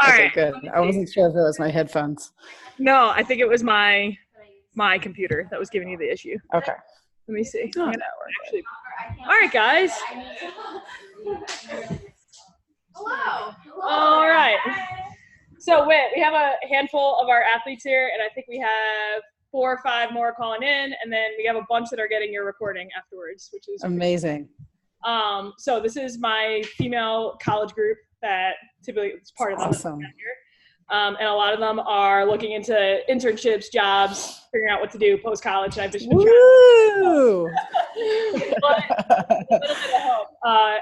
All Okay, right. good. I wasn't sure if it was my headphones. No, I think it was my computer that was giving you the issue. Okay. Let me see. Oh, I'm gonna actually. All right, guys. Hello. All right. So, Whit, we have a handful of our athletes here, and I think we have 4 or 5 more calling in, and then we have a bunch that are getting your recording afterwards, which is amazing. So this is my female college group that typically is part of them. Awesome. And a lot of them are looking into internships, jobs, figuring out what to do post-college. And I've just been Woo! but a little bit of hope.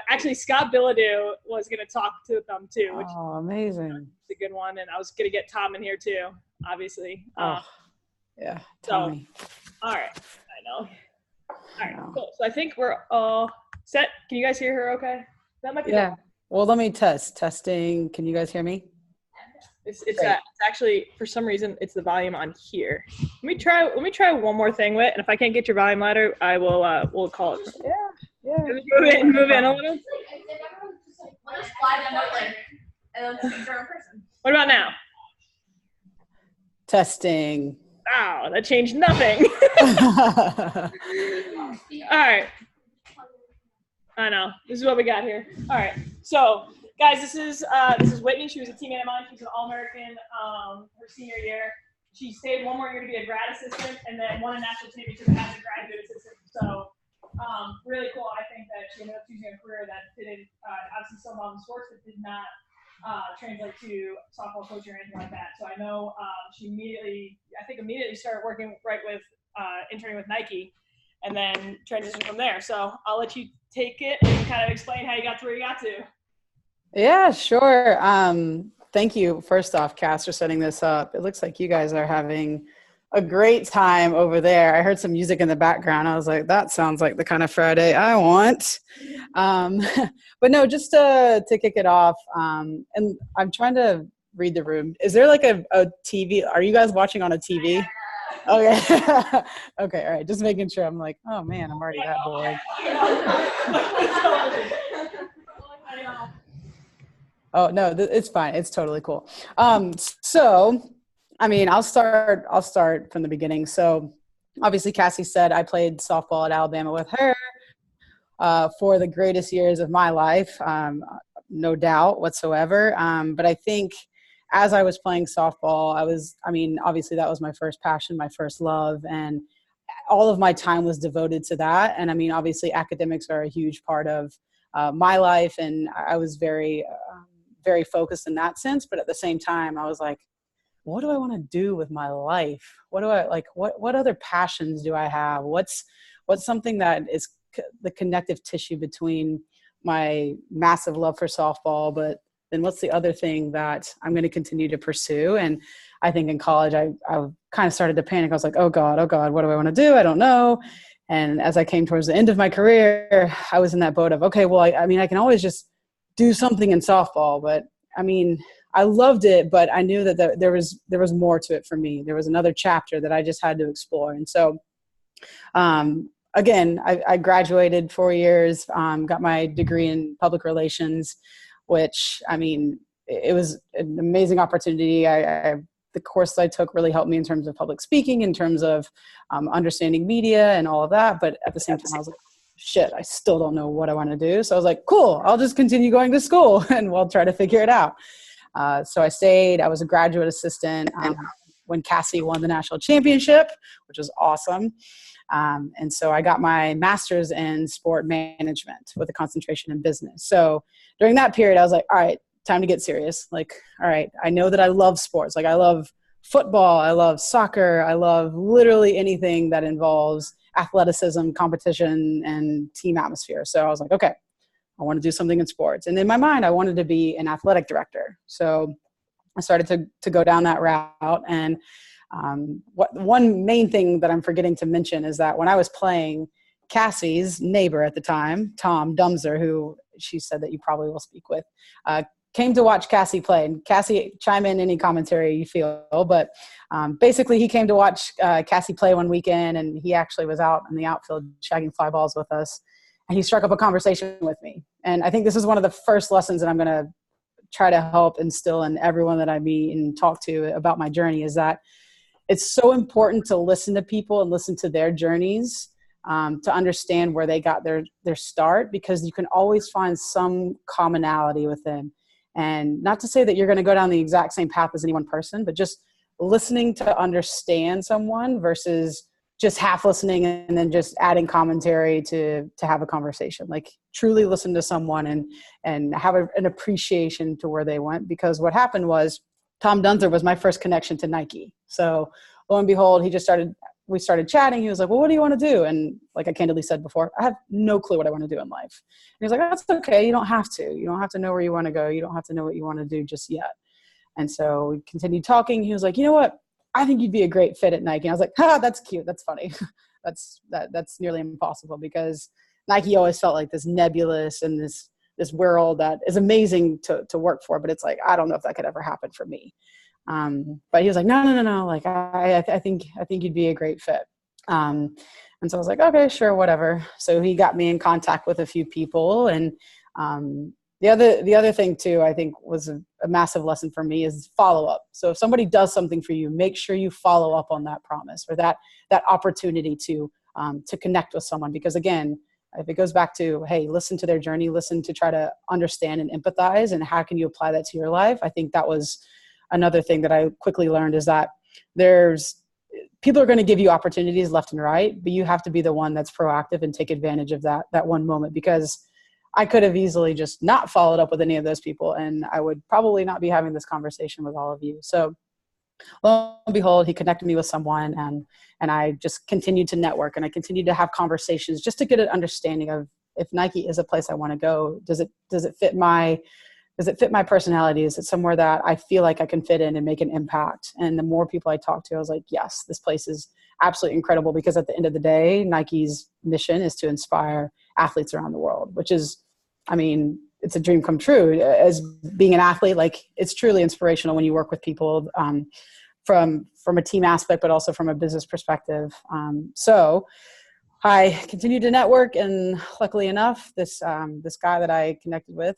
Actually, Scott Billadu was going to talk to them too, which Oh, amazing. is a good one. And I was going to get Tom in here too, obviously. Yeah, so, Tommy. All right. I know. All right, cool. So I think we're all set. Can you guys hear her okay? That might be Well, let me test. Testing. Can you guys hear me? It's actually, for some reason, it's the volume on here. Let me try one more thing, Whit, and if I can't get your volume louder, I will we'll call it. Yeah. Move in a little. What about now? Testing. Wow, that changed nothing. All right. I know. This is what we got here. All right. So, guys, this is Whitney. She was a teammate of mine. She's an All-American her senior year. She stayed one more year to be a grad assistant and then won a national championship as a graduate assistant. So, really cool. I think that she ended up choosing a career that didn't obviously so well in sports, but did not translate to softball coaching or anything like that. So I know she immediately started working right with interning with Nike, and then transitioned from there. So I'll let you take it and kind of explain how you got to where you got to. Yeah, sure. Thank you, first off, Cass, for setting this up. It looks like you guys are having a great time over there. I heard some music in the background. I was like, that sounds like the kind of Friday I want. But no, just to kick it off, and I'm trying to read the room. Is there like a TV? Are you guys watching on a TV? Okay. Okay, all right. Just making sure. I'm like, oh man, I'm already that bored. Oh no, it's fine. It's totally cool. So, I mean, I'll start from the beginning. So, obviously, Cassie said I played softball at Alabama with her for the greatest years of my life, no doubt whatsoever. But I think as I was playing softball, obviously that was my first passion, my first love, and all of my time was devoted to that. And I mean, obviously, academics are a huge part of my life, and I was very, very focused in that sense. But at the same time, I was like, what do I want to do with my life? What do I like? What other passions do I have? What's something that is the connective tissue between my massive love for softball, but then what's the other thing that I'm going to continue to pursue? And I think in college, I kind of started to panic. I was like, oh God, what do I want to do? I don't know. And as I came towards the end of my career, I was in that boat of, okay, well, I mean, I can always just do something in softball, but I mean, I loved it, but I knew that there was more to it for me. There was another chapter that I just had to explore. And so, again, I graduated 4 years, got my degree in public relations, which, I mean, it was an amazing opportunity. The course I took really helped me in terms of public speaking, in terms of understanding media and all of that. But at the same time, I was like, shit, I still don't know what I want to do. So I was like, cool, I'll just continue going to school and we'll try to figure it out. So I stayed. I was a graduate assistant when Cassie won the national championship, which was awesome. And so I got my master's in sport management with a concentration in business. So during that period, I was like, all right, time to get serious. Like, all right, I know that I love sports. Like, I love football. I love soccer. I love literally anything that involves athleticism, competition, and team atmosphere. So I was like, okay, I want to do something in sports. And in my mind, I wanted to be an athletic director. So I started to go down that route. And one main thing that I'm forgetting to mention is that when I was playing, Cassie's neighbor at the time, Tom Dumser, who she said that you probably will speak with, came to watch Cassie play. And Cassie, chime in any commentary you feel. But basically, he came to watch Cassie play one weekend, and he actually was out in the outfield shagging fly balls with us. And he struck up a conversation with me. And I think this is one of the first lessons that I'm going to try to help instill in everyone that I meet and talk to about my journey is that it's so important to listen to people and listen to their journeys, to understand where they got their start, because you can always find some commonality with them. And not to say that you're going to go down the exact same path as any one person, but just listening to understand someone versus just half listening and then just adding commentary to have a conversation. Like truly listen to someone and have an appreciation to where they went. Because what happened was Tom Dunzer was my first connection to Nike. So lo and behold, we started chatting. He was like, well, what do you want to do? And like I candidly said before, I have no clue what I want to do in life. And he was like, that's okay. You don't have to. You don't have to know where you want to go. You don't have to know what you want to do just yet. And so we continued talking. He was like, you know what? I think you'd be a great fit at Nike. And I was like, that's cute. That's funny. That's nearly impossible, because Nike always felt like this nebulous and this world that is amazing to work for. But it's like, I don't know if that could ever happen for me. But he was like, no. Like, I think you'd be a great fit. And so I was like, okay, sure, whatever. So he got me in contact with a few people. And the other thing too, I think was a massive lesson for me is follow up. So if somebody does something for you, make sure you follow up on that promise or that opportunity to connect with someone. Because again, if it goes back to, hey, listen to their journey, listen to try to understand and empathize, and how can you apply that to your life? I think that was another thing that I quickly learned, is that people are going to give you opportunities left and right, but you have to be the one that's proactive and take advantage of that one moment. Because I could have easily just not followed up with any of those people, and I would probably not be having this conversation with all of you. So lo and behold, he connected me with someone, and I just continued to network, and I continued to have conversations just to get an understanding of, if Nike is a place I want to go, does it fit my personality? Is it somewhere that I feel like I can fit in and make an impact? And the more people I talked to, I was like, yes, this place is absolutely incredible, because at the end of the day, Nike's mission is to inspire athletes around the world, which is, I mean, it's a dream come true. As being an athlete, like, it's truly inspirational when you work with people from a team aspect, but also from a business perspective. So I continued to network, and luckily enough, this guy that I connected with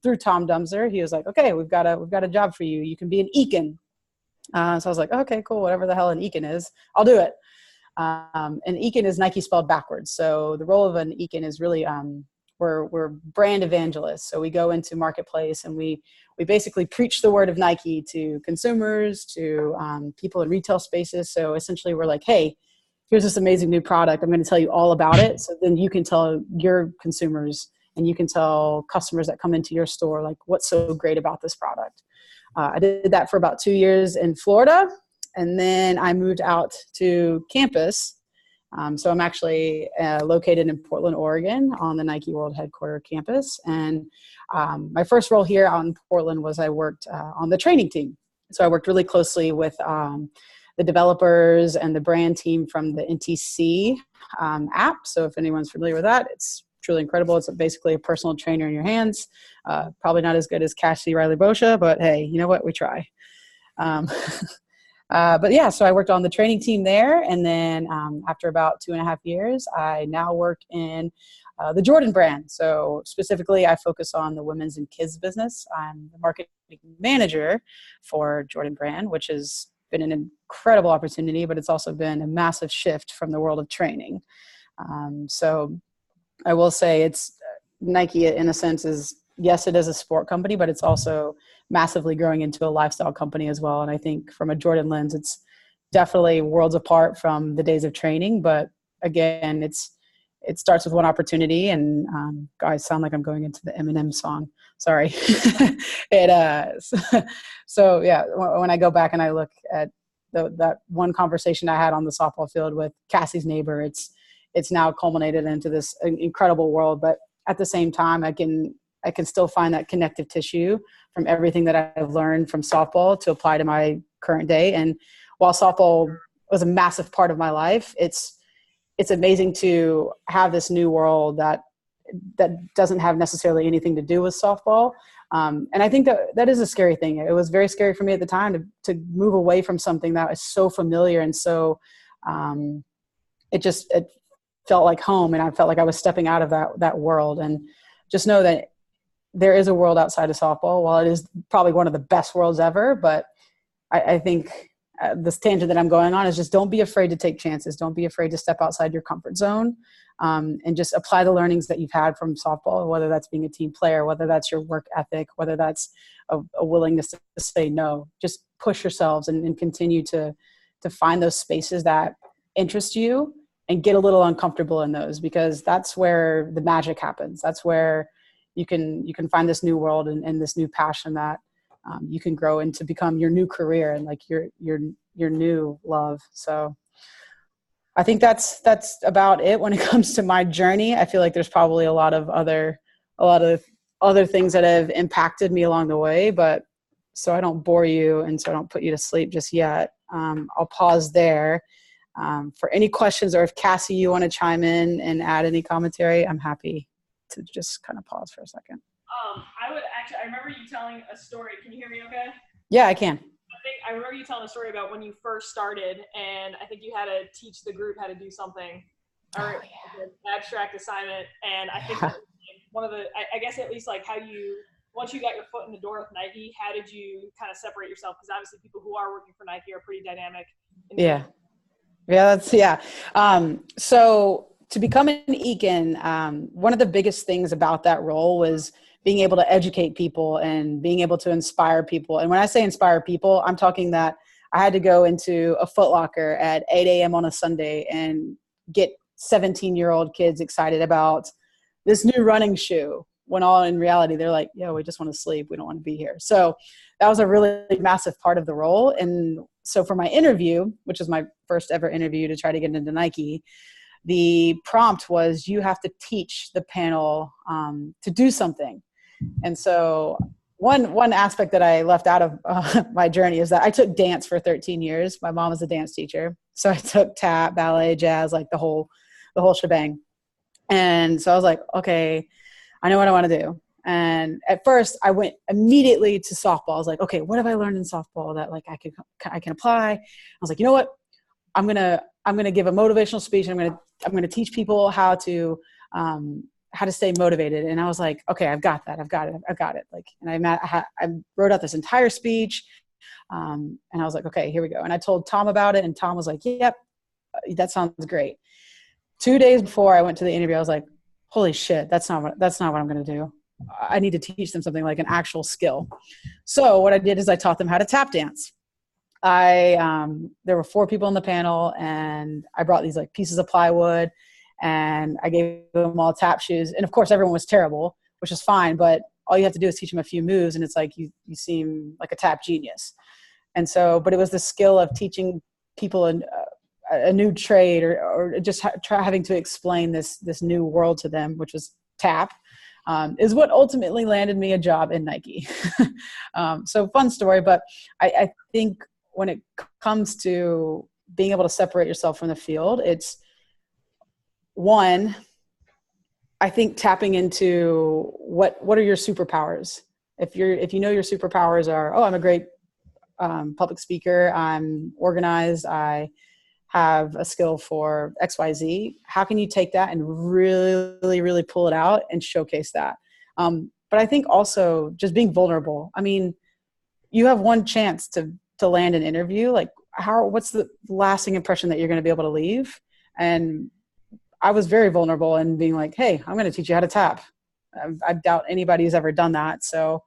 through Tom Dunzer, he was like, okay, we've got a job for you. You can be an Eakin. So I was like, okay, cool. Whatever the hell an Eakin is, I'll do it. And Eakin is Nike spelled backwards. So the role of an Eakin is really, we're brand evangelists. So we go into marketplace, and we basically preach the word of Nike to consumers, to people in retail spaces. So essentially we're like, hey, here's this amazing new product. I'm going to tell you all about it. So then you can tell your consumers, and you can tell customers that come into your store, like, what's so great about this product. I did that for about 2 years in Florida. And then I moved out to campus. So I'm actually located in Portland, Oregon, on the Nike World Headquarters campus. And my first role here out in Portland was I worked on the training team. So I worked really closely with the developers and the brand team from the NTC app. So if anyone's familiar with that, it's truly incredible. It's basically a personal trainer in your hands. Probably not as good as Cassie Riley Boscia, but hey, you know what? We try. But yeah, so I worked on the training team there. And then after about 2.5 years, I now work in the Jordan brand. So specifically, I focus on the women's and kids business. I'm the marketing manager for Jordan brand, which has been an incredible opportunity, but it's also been a massive shift from the world of training. So I will say it's Nike in a sense is, yes, it is a sport company, but it's also massively growing into a lifestyle company as well. And I think from a Jordan lens, it's definitely worlds apart from the days of training. But again, it starts with one opportunity, and guys, sound like I'm going into the Eminem song. Sorry. So yeah, when I go back and I look at that one conversation I had on the softball field with Cassie's neighbor, it's now culminated into this incredible world. But at the same time, I can still find that connective tissue from everything that I've learned from softball to apply to my current day. And while softball was a massive part of my life, it's amazing to have this new world that doesn't have necessarily anything to do with softball. And I think that is a scary thing. It was very scary for me at the time to move away from something that is so familiar. And so it felt like home, and I felt like I was stepping out of that world. And just know that there is a world outside of softball. While it is probably one of the best worlds ever, but I think this tangent that I'm going on is just don't be afraid to take chances. Don't be afraid to step outside your comfort zone, and just apply the learnings that you've had from softball, whether that's being a team player, whether that's your work ethic, whether that's a willingness to say no. Just push yourselves and continue to find those spaces that interest you and get a little uncomfortable in those, because that's where the magic happens. That's where you can find this new world and this new passion that you can grow into become your new career and like your new love. So I think that's about it when it comes to my journey. I feel like there's probably a lot of other things that have impacted me along the way, but so I don't bore you and so I don't put you to sleep just yet. I'll pause there. For any questions, or if Cassie, you want to chime in and add any commentary, I'm happy to just kind of pause for a second. I remember you telling a story. Can you hear me okay? Yeah, I can. I remember you telling a story about when you first started, and I think you had to teach the group how to do something, or an abstract assignment. And I think that was one of the, I guess at least like how you, once you got your foot in the door with Nike, how did you kind of separate yourself? Because obviously people who are working for Nike are pretty dynamic. So to become an Econ, one of the biggest things about that role was being able to educate people and being able to inspire people. And when I say inspire people, I'm talking that I had to go into a Foot Locker at 8 a.m. on a Sunday and get 17-year-old kids excited about this new running shoe, when all in reality, they're like, yeah, we just want to sleep. We don't want to be here. So that was a really massive part of the role. And so for my interview, which was my first ever interview to try to get into Nike, the prompt was you have to teach the panel to do something. And so one aspect that I left out of my journey is that I took dance for 13 years. My mom was a dance teacher. So I took tap, ballet, jazz, like the whole shebang. And so I was like, okay, I know what I want to do. And at first I went immediately to softball. I was like, okay, what have I learned in softball that like I can apply? I was like, you know what? I'm going to give a motivational speech. I'm going to teach people how to stay motivated. And I was like, okay, I've got that. I've got it. Like, and I wrote out this entire speech. And I was like, okay, here we go. And I told Tom about it. And Tom was like, yep, that sounds great. 2 days before I went to the interview, I was like, holy shit, that's not what I'm going to do. I need to teach them something like an actual skill. So what I did is I taught them how to tap dance. There were 4 people on the panel, and I brought these like pieces of plywood, and I gave them all tap shoes. And of course everyone was terrible, which is fine, but all you have to do is teach them a few moves, and it's like you seem like a tap genius. And so, but it was the skill of teaching people a new trade, or just having to explain this new world to them, which was tap, is what ultimately landed me a job in Nike. So fun story, but I think when it comes to being able to separate yourself from the field, it's one, I think tapping into what are your superpowers. If you know your superpowers are, I'm a great public speaker, I'm organized, I have a skill for XYZ, how can you take that and really, really pull it out and showcase that? But I think also just being vulnerable. I mean, you have one chance to land an interview. Like, what's the lasting impression that you're going to be able to leave? And I was very vulnerable in being like, hey, I'm going to teach you how to tap. I doubt anybody's ever done that. So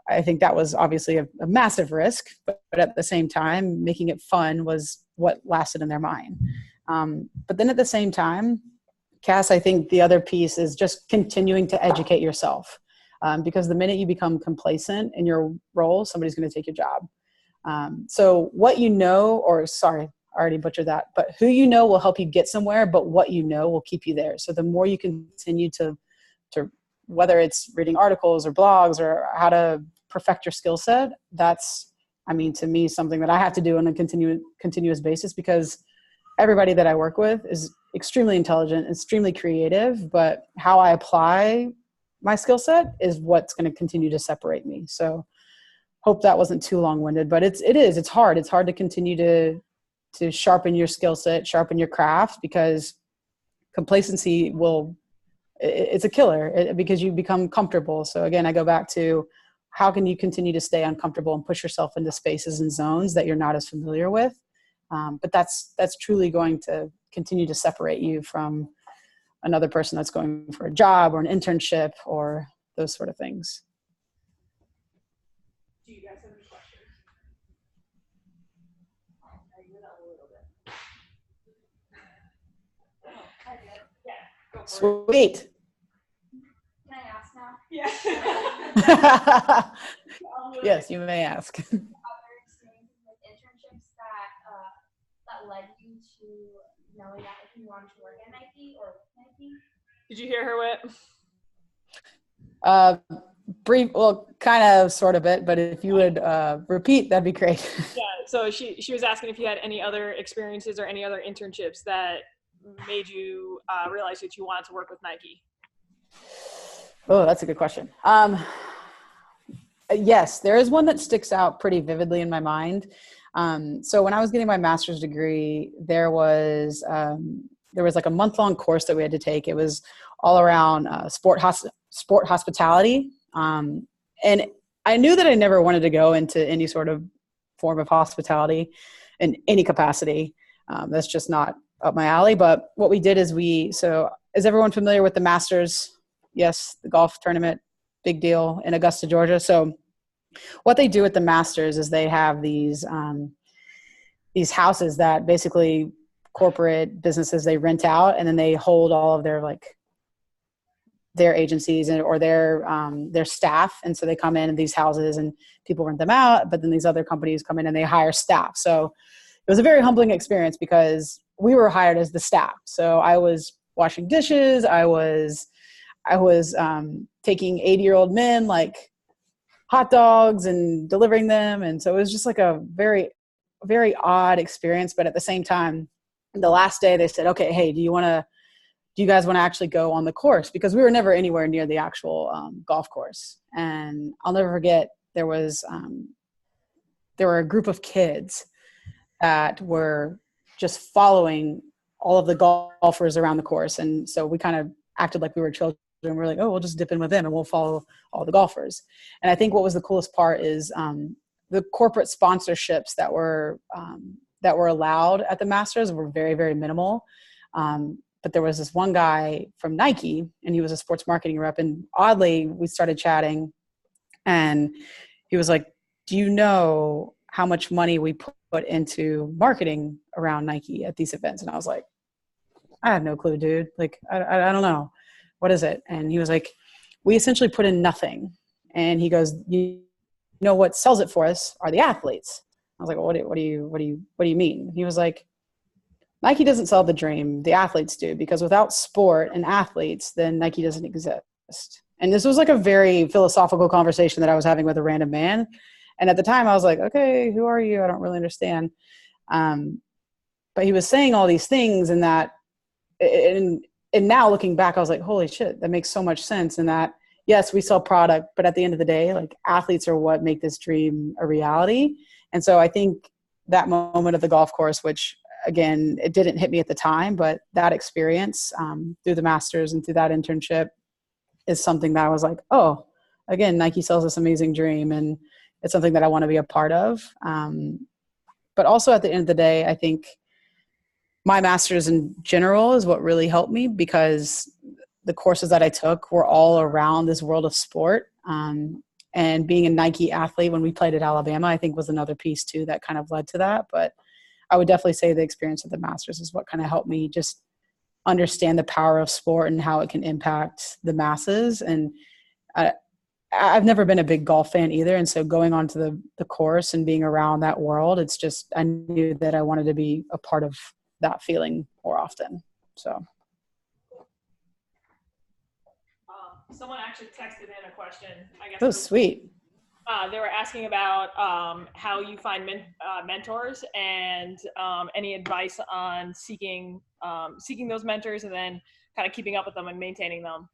I think that was obviously a massive risk, but at the same time, making it fun was what lasted in their mind. But then at the same time, Cass, I think the other piece is just continuing to educate yourself, because the minute you become complacent in your role, somebody's going to take your job. So what you know, I already butchered that, but who you know will help you get somewhere, but what you know will keep you there. So the more you continue to whether it's reading articles or blogs or how to perfect your skill set, that's, to me, something that I have to do on a continuous basis, because everybody that I work with is extremely intelligent, extremely creative, but how I apply my skill set is what's going to continue to separate me. So hope that wasn't too long-winded, but it's hard. It's hard to continue to sharpen your skill set, sharpen your craft, because complacency will it's a killer because you become comfortable. So again, I go back to how can you continue to stay uncomfortable and push yourself into spaces and zones that you're not as familiar with. But that's truly going to continue to separate you from another person that's going for a job or an internship or those sort of things. Do you guys have any questions? Sweet. Can I ask now? Yeah. Yes, you may ask. Other experiences with internships that led you to knowing that if you wanted to work at Nike or with Nike? Did you hear her, Whit? Brief, well, kind of, sort of it, but if you would repeat, that'd be great. Yeah, so she was asking if you had any other experiences or any other internships that made you realize that you wanted to work with Nike. Oh, that's a good question. Yes, there is one that sticks out pretty vividly in my mind. So when I was getting my master's degree, there was like a month-long course that we had to take. It was all around sport hospitality. And I knew that I never wanted to go into any sort of form of hospitality in any capacity. That's just not up my alley. But what we did is so is everyone familiar with the Masters? Yes, the golf tournament, big deal in Augusta, Georgia. So what they do at the Masters is they have these houses that basically corporate businesses, they rent out, and then they hold all of their agencies or their staff. And so they come in these houses and people rent them out, but then these other companies come in and they hire staff. So it was a very humbling experience because we were hired as the staff. So I was washing dishes. I was taking 80-year-old men like hot dogs and delivering them. And so it was just like a very, very odd experience. But at the same time, the last day they said, okay, hey, do you guys want to actually go on the course? Because we were never anywhere near the actual golf course. And I'll never forget, there were a group of kids that were just following all of the golfers around the course. And so we kind of acted like we were children. We're like, oh, we'll just dip in with them and we'll follow all the golfers. And I think what was the coolest part is the corporate sponsorships that were allowed at the Masters were very, very minimal. But there was this one guy from Nike, and he was a sports marketing rep. And oddly, we started chatting, and he was like, do you know how much money we put into marketing around Nike at these events? And I was like, I have no clue, dude. Like, I don't know. What is it? And he was like, we essentially put in nothing. And he goes, you know what sells it for us are the athletes. I was like, well, what do you mean? He was like, Nike doesn't sell the dream, the athletes do, because without sport and athletes, then Nike doesn't exist. And this was like a very philosophical conversation that I was having with a random man. And at the time I was like, okay, who are you? I don't really understand. But he was saying all these things, and now looking back, I was like, holy shit, that makes so much sense. And that, yes, we sell product, but at the end of the day, like, athletes are what make this dream a reality. And so I think that moment of the golf course, which again, it didn't hit me at the time, but that experience through the Masters and through that internship is something that I was like, oh, again, Nike sells this amazing dream, and it's something that I want to be a part of. But also at the end of the day, I think my master's in general is what really helped me, because the courses that I took were all around this world of sport. And being a Nike athlete when we played at Alabama, I think was another piece too that kind of led to that. But I would definitely say the experience of the Masters is what kind of helped me just understand the power of sport and how it can impact the masses. And I've never been a big golf fan either. And so going on to the course and being around that world, it's just, I knew that I wanted to be a part of that feeling more often. So. Someone actually texted in a question, I guess. Oh, sweet. They were asking about how you find mentors and any advice on seeking those mentors, and then kind of keeping up with them and maintaining them.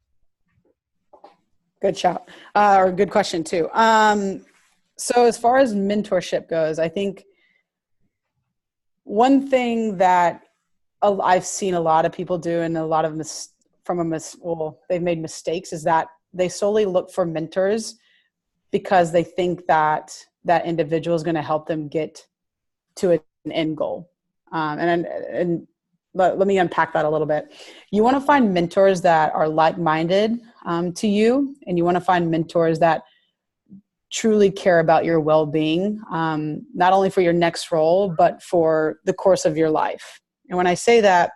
Good shout, or good question too. So as far as mentorship goes, I think one thing that I've seen a lot of people do, and a lot of they've made mistakes, is that they solely look for mentors because they think that that individual is going to help them get to an end goal. And let me unpack that a little bit. You want to find mentors that are like-minded to you, and you want to find mentors that truly care about your well-being, not only for your next role, but for the course of your life. And when I say that,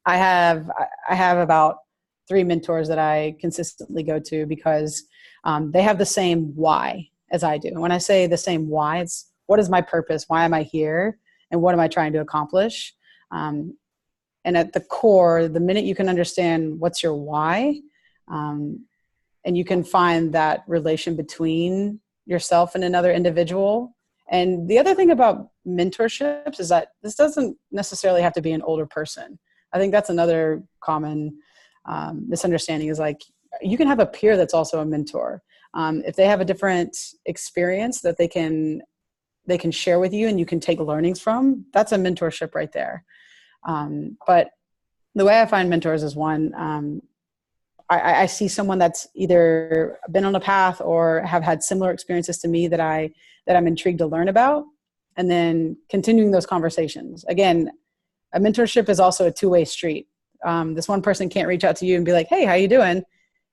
I have about 3 mentors that I consistently go to because they have the same why as I do. And when I say the same why, it's what is my purpose? Why am I here? And what am I trying to accomplish? And at the core, the minute you can understand what's your why, and you can find that relation between yourself and another individual. And the other thing about mentorships is that this doesn't necessarily have to be an older person. I think that's another common misunderstanding, is like, you can have a peer that's also a mentor. If they have a different experience that they can share with you and you can take learnings from, that's a mentorship right there. But the way I find mentors is, one, I see someone that's either been on a path or have had similar experiences to me that I'm intrigued to learn about, and then continuing those conversations. Again, a mentorship is also a two-way street. This one person can't reach out to you and be like, hey, how you doing?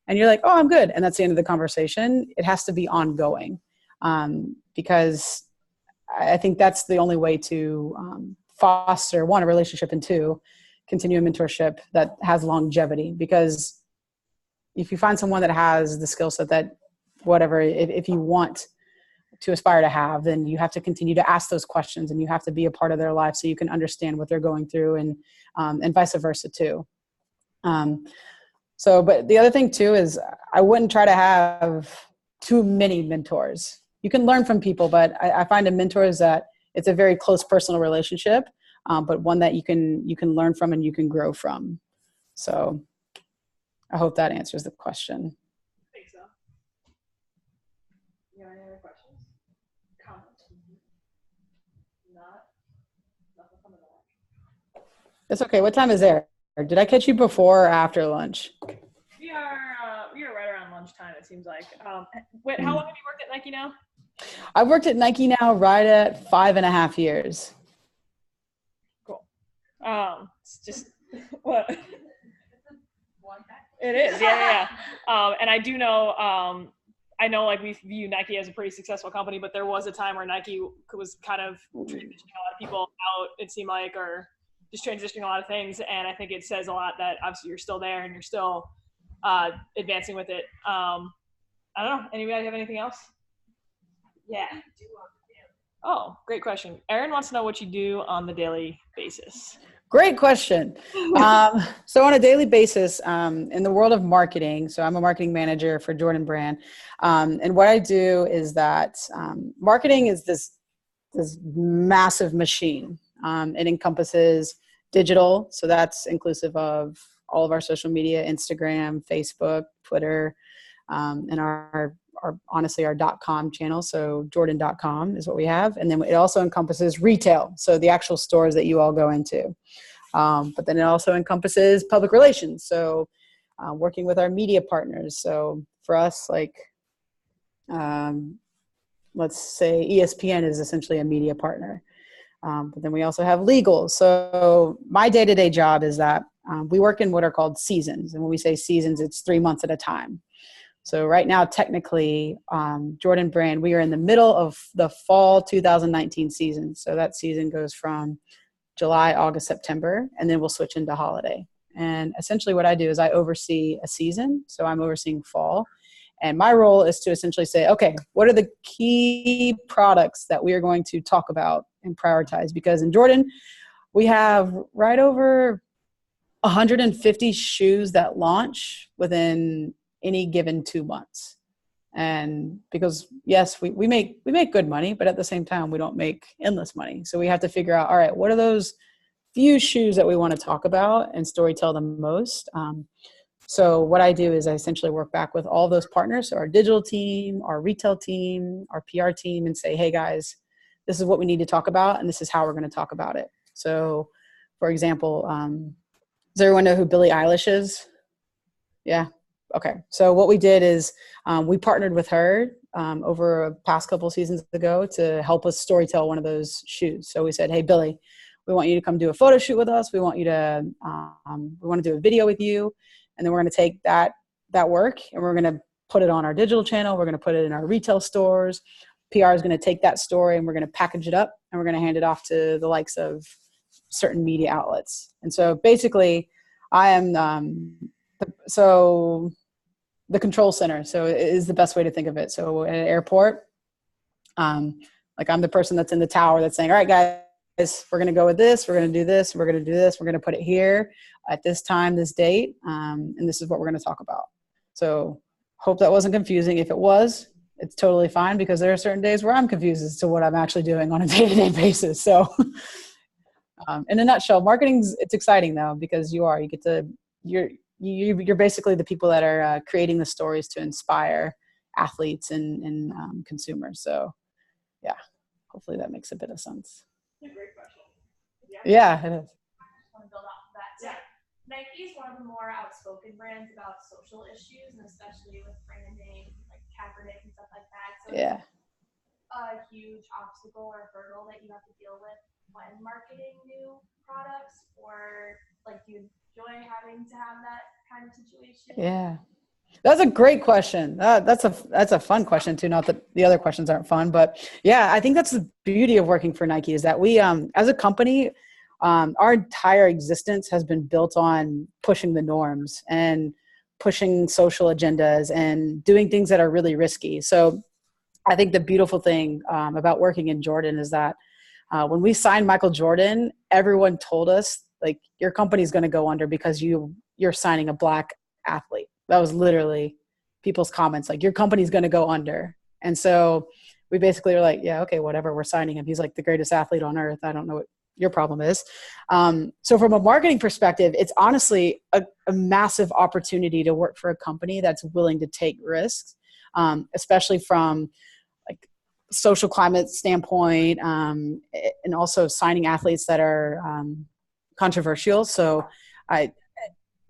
And you're like, oh, I'm good. And that's the end of the conversation. It has to be ongoing, because I think that's the only way to foster, one, a relationship, and two, continue a mentorship that has longevity. Because if you find someone that has the skill set that whatever, if you want to aspire to have, then you have to continue to ask those questions, and you have to be a part of their life so you can understand what they're going through, and vice versa too. But the other thing too is, I wouldn't try to have too many mentors. You can learn from people, but I find a mentor is that it's a very close personal relationship, but one that you can learn from and you can grow from. So I hope that answers the question. I think so. You have any other questions? Comments? Nothing coming back. It's okay. What time is there? Did I catch you before or after lunch? We are right around lunchtime, it seems like. Wait, how long have you worked at Nike now? I've worked at Nike now right at 5.5 years. Cool. It's just what it is. Yeah. And I do know. I know, like, we view Nike as a pretty successful company, but there was a time where Nike was kind of transitioning a lot of people out, it seemed like, or just transitioning a lot of things. And I think it says a lot that obviously you're still there and you're still advancing with it. I don't know. Anybody have anything else? Yeah. Oh, great question. Erin wants to know what you do on the daily basis. Great question. So on a daily basis, in the world of marketing, so I'm a marketing manager for Jordan Brand. And what I do is that marketing is this massive machine. It encompasses digital. So that's inclusive of all of our social media, Instagram, Facebook, Twitter, and our honestly, our .com channel. So jordan.com is what we have. And then it also encompasses retail. So the actual stores that you all go into. But then it also encompasses public relations. So working with our media partners. So for us, like, let's say ESPN is essentially a media partner. But then we also have legal. So my day-to-day job is that we work in what are called seasons. And when we say seasons, it's 3 months at a time. So right now, technically, Jordan Brand, we are in the middle of the fall 2019 season. So that season goes from July, August, September, and then we'll switch into holiday. And essentially what I do is I oversee a season. So I'm overseeing fall. And my role is to essentially say, okay, what are the key products that we are going to talk about and prioritize? Because in Jordan, we have right over 150 shoes that launch within any given 2 months. And because, yes, we make good money, but at the same time, we don't make endless money. So we have to figure out, all right, what are those few shoes that we want to talk about and storytell the most? So what I do is I essentially work back with all those partners, so our digital team, our retail team, our PR team, and say, hey guys, this is what we need to talk about, and this is how we're going to talk about it. So, for example, does everyone know who Billie Eilish is? Yeah. Okay. So what we did is we partnered with her over a past couple seasons ago to help us storytell one of those shoes. So we said, hey, Billy, we want you to come do a photo shoot with us. We want you to, we want to do a video with you. And then we're going to take that work and we're going to put it on our digital channel. We're going to put it in our retail stores. PR is going to take that story and we're going to package it up and we're going to hand it off to the likes of certain media outlets. And so basically I am, the control center. So it is the best way to think of it. So at an airport, like I'm the person that's in the tower that's saying, all right, guys, we're going to go with this. We're going to do this. We're going to do this. We're going to put it here at this time, this date. And this is what we're going to talk about. So hope that wasn't confusing. If it was, it's totally fine because there are certain days where I'm confused as to what I'm actually doing on a day-to-day basis. So in a nutshell, it's exciting though, because you're basically the people that are creating the stories to inspire athletes and consumers. So yeah, hopefully that makes a bit of sense. That's a great question. Yeah, it is. I just want to build off of that. So Nike is one of the more outspoken brands about social issues, and especially with branding, like Kaepernick and stuff like that. So Yeah. a huge obstacle or hurdle that you have to deal with when marketing new products, or like do you enjoy having to have that kind of situation? Yeah. That's a great question. That's a fun question too. Not that the other questions aren't fun, but yeah, I think that's the beauty of working for Nike is that we, as a company, our entire existence has been built on pushing the norms and pushing social agendas and doing things that are really risky. So I think the beautiful thing about working in Jordan is that when we signed Michael Jordan, everyone told us like your company's going to go under because you're signing a black athlete. That was literally people's comments, like your company's going to go under. And so we basically were like, yeah, okay, whatever, we're signing him. He's like the greatest athlete on earth. I don't know what your problem is. So from a marketing perspective, it's honestly a massive opportunity to work for a company that's willing to take risks, especially from like social climate standpoint, and also signing athletes that are controversial. So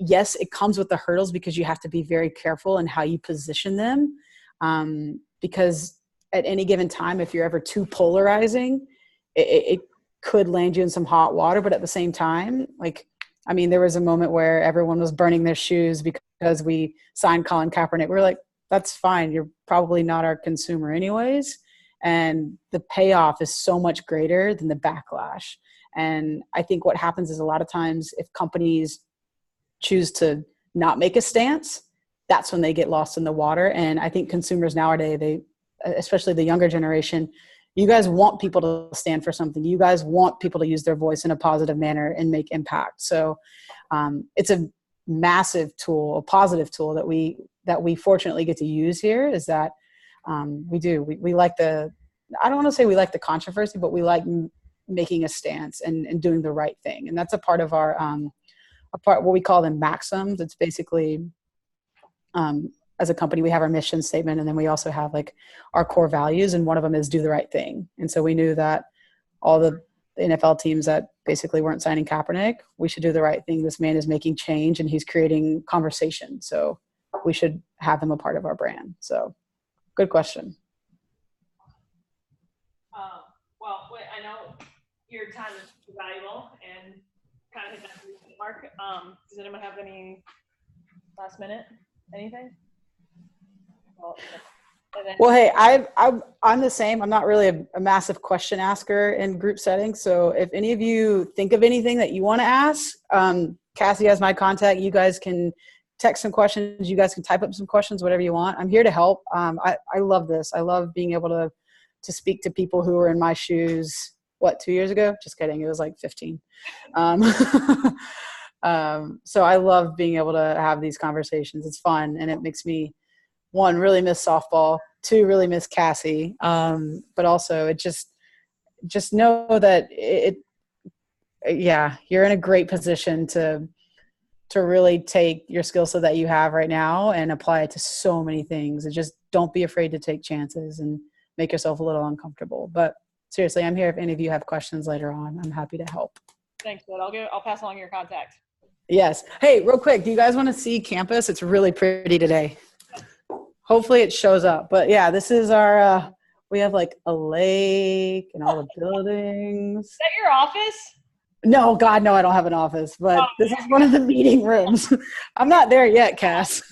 yes, it comes with the hurdles because you have to be very careful in how you position them. Because at any given time, if you're ever too polarizing, it could land you in some hot water. But at the same time, there was a moment where everyone was burning their shoes because we signed Colin Kaepernick. We were like, that's fine. You're probably not our consumer anyways. And the payoff is so much greater than the backlash. And I think what happens is a lot of times if companies choose to not make a stance, that's when they get lost in the water. And I think consumers nowadays, especially the younger generation, you guys want people to stand for something. You guys want people to use their voice in a positive manner and make impact. So it's a massive tool, a positive tool that we fortunately get to use here is that we like I don't want to say we like the controversy, but we like making a stance and doing the right thing. And that's a part of our, what we call them maxims. It's basically, as a company, we have our mission statement, and then we also have like our core values, and one of them is do the right thing. And so we knew that all the NFL teams that basically weren't signing Kaepernick, we should do the right thing. This man is making change and he's creating conversation. So we should have him a part of our brand. So good question. Well, I know your time is valuable and kind of hit that 3-minute mark. Does anyone have any last minute? Anything? Well, hey, I'm the same. I'm not really a massive question asker in group settings. So if any of you think of anything that you want to ask, Cassie has my contact. You guys can text some questions. You guys can type up some questions, whatever you want. I'm here to help. I love this. I love being able to speak to people who were in my shoes, 2 years ago? Just kidding. It was like 15. So I love being able to have these conversations. It's fun. And it makes me, 1, really miss softball, 2, really miss Cassie. But also it just know that you're in a great position to really take your skill set that you have right now and apply it to so many things. And just don't be afraid to take chances and make yourself a little uncomfortable. But seriously, I'm here if any of you have questions later on. I'm happy to help. Thanks, bud. I'll pass along your contact. Yes. Hey, real quick, do you guys want to see campus? It's really pretty today. Hopefully it shows up. But yeah, this is our, we have like a lake and all the buildings. Is that your office? No, God, no, I don't have an office, but this is one of the meeting rooms. I'm not there yet, Cass.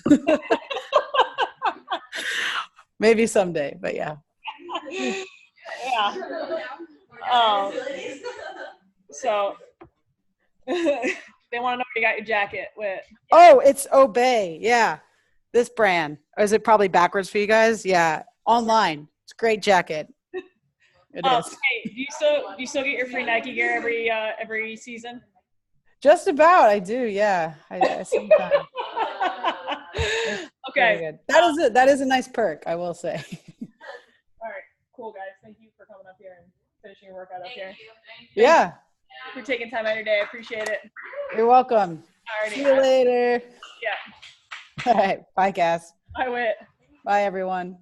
Maybe someday, but yeah. Yeah. So they want to know where you got your jacket with. Oh, it's Obey. Yeah. This brand. Or is it probably backwards for you guys? Yeah. Online. It's a great jacket. It is. Hey, do you still get your free Nike gear every season? Just about. I do. Yeah. I sometimes. Okay. That is a nice perk, I will say. All right. Cool, guys. Thank you for coming up here and finishing your workout up here. Thank you. Yeah. For taking time out of your day. I appreciate it. You're welcome. Alrighty. See you later. Yeah. All right. Bye, Cass. I went. Bye, everyone.